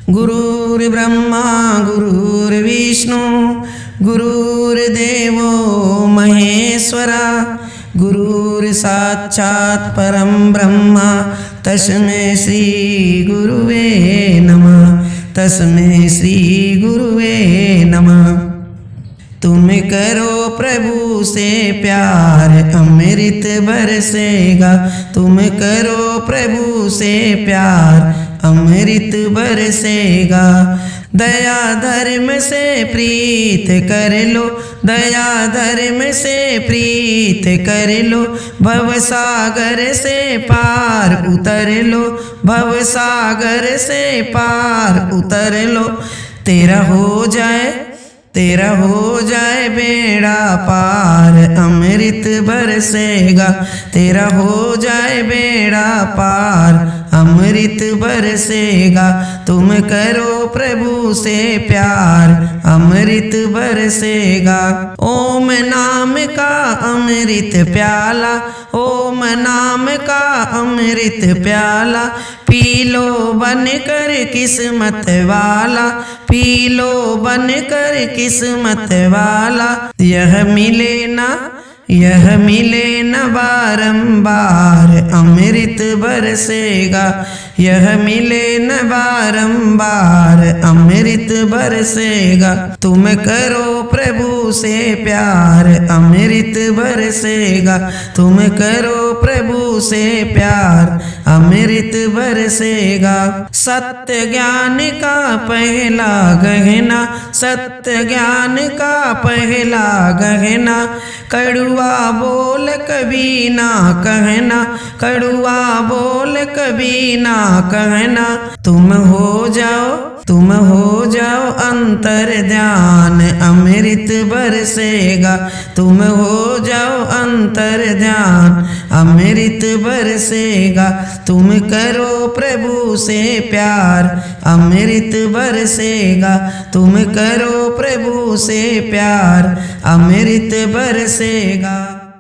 गुरुर्ब्रह्मा गुरुर्विष्णु गुरुर्देवो महेश्वरा गुरुर्साक्षात् परं ब्रह्म तस्मै श्री गुरुवे नमः। तस्मै श्री गुरुवे नमः। तुम करो प्रभु से प्यार अमृत बरसेगा। तुम करो प्रभु से प्यार अमृत बरसेगा। दया धर्म से प्रीत कर लो, दया धर्म से प्रीत कर लो। भव सागर से पार उतर लो, भव सागर से पार उतर लो। तेरा हो जाए बेड़ा पार अमृत बरसेगा। तेरा हो जाए बेड़ा पार अमृत बरसेगा। तुम करो प्रभु से प्यार अमृत बरसेगा। ओम नाम का अमृत प्याला, ओम नाम का अमृत प्याला। पी लो बन कर किस्मत वाला, पी लो बन कर किस्मत वाला। यह मिले न बारंबार अमृत बरसेगा। यह मिले न बारंबार अमृत बरसेगा। तुम करो प्रभु से प्यार अमृत बरसेगा। तुम करो प्रभु से प्यार अमृत बरसेगा। सत्य ज्ञान का पहला गहना, सत्य ज्ञान का पहला गहना। कड़ुआ बोल कभी ना कहना, कड़ुआ बोल कभी ना कहना। तुम हो जाओ अंतर ध्यान अमृत बरसेगा। तुम हो जाओ अंतर ध्यान अमृत बरसेगा। तुम करो प्रभु से प्यार अमृत बरसेगा। तुम करो प्रभु से प्यार अमृत बरसेगा।